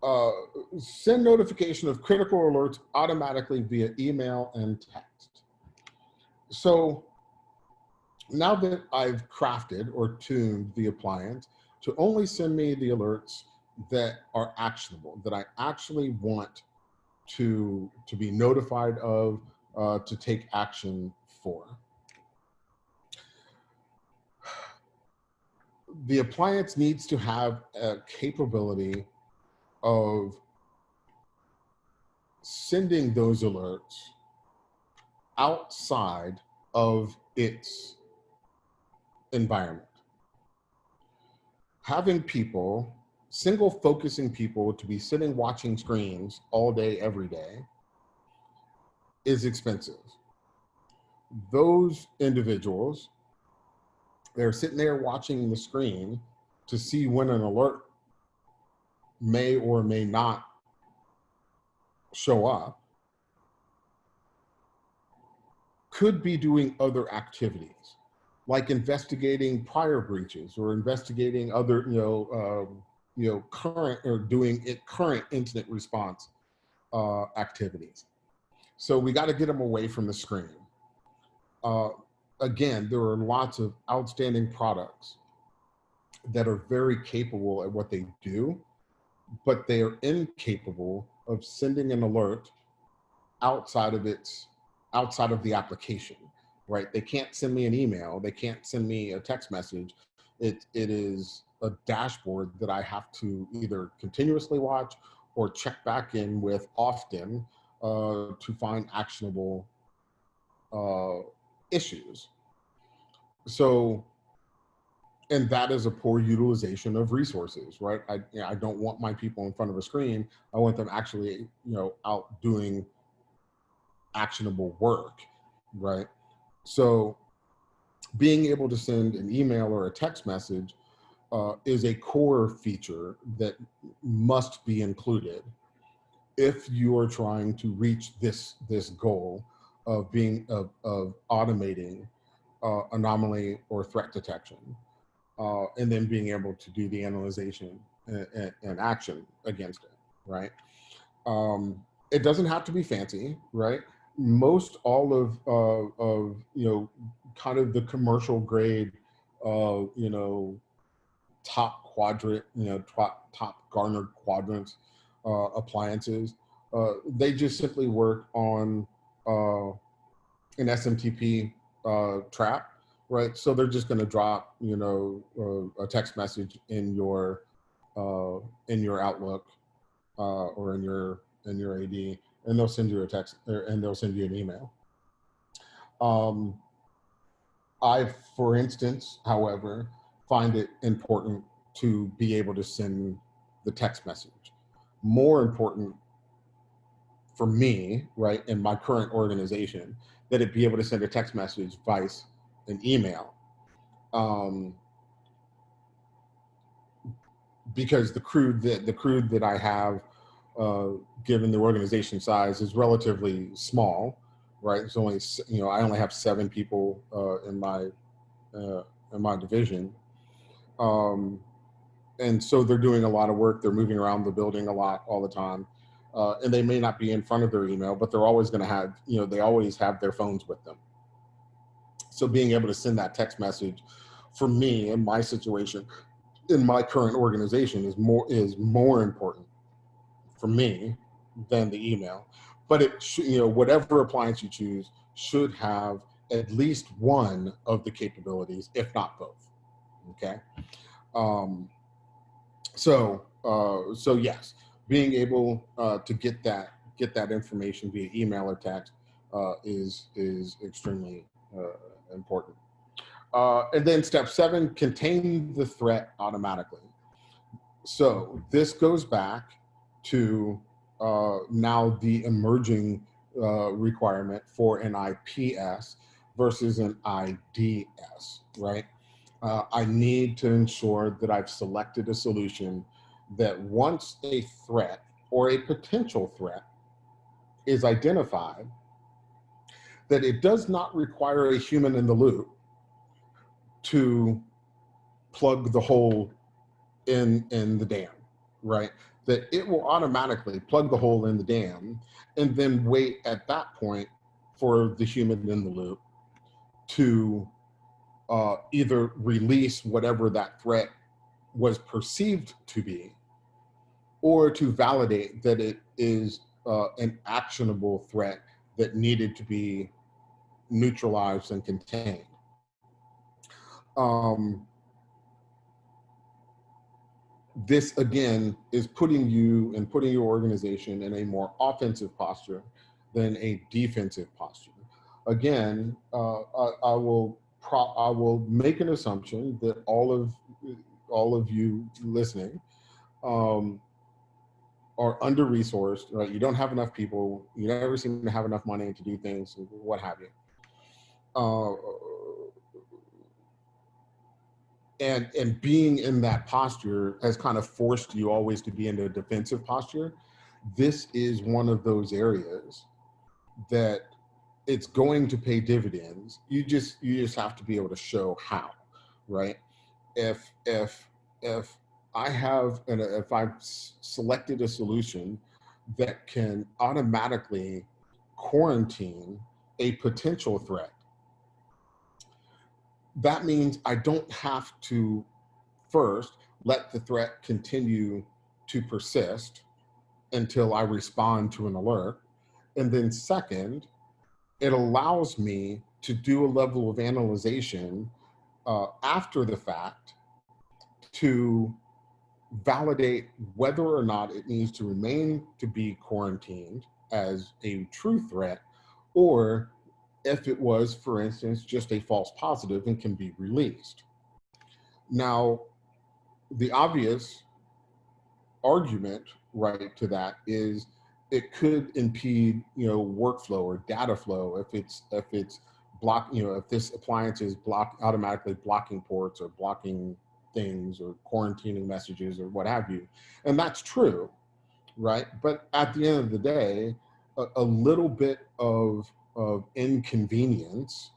uh, send notification of critical alerts automatically via email and text. So now that I've crafted or tuned the appliance to only send me the alerts that are actionable, that I actually want to be notified of, to take action for. The appliance needs to have a capability of sending those alerts outside of its environment. Having people, single focusing people to be sitting watching screens all day, every day is expensive. Those individuals, they're sitting there watching the screen to see when an alert may or may not show up, could be doing other activities, like investigating prior breaches or investigating other, current or doing current incident response activities. So we got to get them away from the screen. Again, there are lots of outstanding products that are very capable at what they do, but they are incapable of sending an alert outside of the application, right? They can't send me an email. They can't send me a text message. It is a dashboard that I have to either continuously watch or check back in with often to find actionable issues. So, and that is a poor utilization of resources, right? I don't want my people in front of a screen. I want them actually, out doing actionable work, right? So being able to send an email or a text message is a core feature that must be included if you are trying to reach this goal of automating anomaly or threat detection, and then being able to do the analyzation and action against it, right? It doesn't have to be fancy, right? Most all of kind of the commercial grade, top quadrant, top garnered quadrants appliances, they just simply work on an SMTP trap, right? So they're just going to drop, a text message in your Outlook or in your AD, and they'll send you a text and they'll send you an email. I, for instance, however, find it important to be able to send the text message. More important for me, right, in my current organization, that it be able to send a text message vice an email. Because the crew that I have, given the organization size, is relatively small, right? It's only, I only have 7 people in my division, and so they're doing a lot of work. They're moving around the building a lot all the time, and they may not be in front of their email, but they're always going to have, they always have their phones with them. So being able to send that text message, for me in my situation, in my current organization, is more important for me than the email. But it should, whatever appliance you choose should have at least one of the capabilities, if not both. Okay. So yes, being able to get that information via email or text is extremely important. And then step 7, contain the threat automatically. So this goes back to now the emerging requirement for an IPS versus an IDS, right? I need to ensure that I've selected a solution that once a threat or a potential threat is identified, that it does not require a human in the loop to plug the hole in the dam, right? that it will automatically plug the hole in the dam and then wait at that point for the human in the loop to either release whatever that threat was perceived to be, or to validate that it is an actionable threat that needed to be neutralized and contained. This again is putting you and putting your organization in a more offensive posture than a defensive posture. Again, I will make an assumption that all of you listening are under-resourced, right? You don't have enough people. You never seem to have enough money to do things, what have you. And being in that posture has kind of forced you always to be in a defensive posture. This is one of those areas that it's going to pay dividends. You just have to be able to show how, right? If I've selected a solution that can automatically quarantine a potential threat, that means I don't have to first let the threat continue to persist until I respond to an alert. And then second, it allows me to do a level of analyzation after the fact to validate whether or not it needs to remain to be quarantined as a true threat, or if it was, for instance, just a false positive and can be released. Now, the obvious argument, right, to that is it could impede, workflow or data flow if it's if this appliance is automatically blocking ports or blocking things or quarantining messages or what have you. And that's true, right? But at the end of the day, a little bit of inconvenience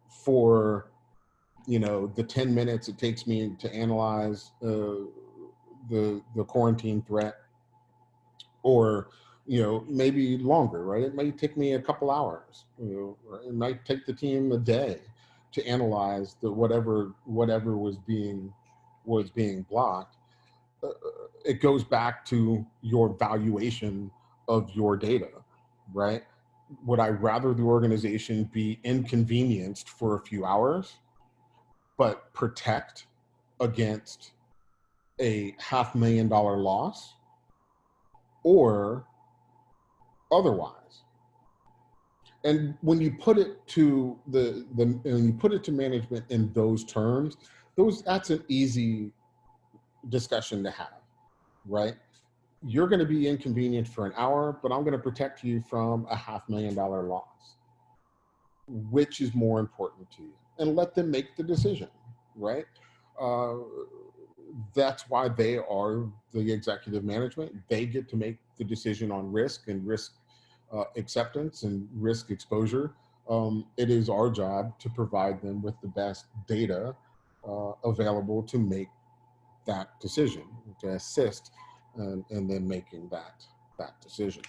for the 10 minutes it takes me to analyze the quarantine threat, or maybe longer, right? It might take me a couple hours. It might take the team a day to analyze whatever was being blocked. It goes back to your valuation of your data, right? Would I rather the organization be inconvenienced for a few hours, but protect against a $500,000 loss, or otherwise? And when you put it to when you put it to management in those terms, that's an easy discussion to have, right? You're going to be inconvenienced for an hour, but I'm going to protect you from a $500,000 loss. Which is more important to you? And let them make the decision, right? That's why they are the executive management. They get to make the decision on risk and risk acceptance and risk exposure. It is our job to provide them with the best data available to make that decision, to assist in them making that decision.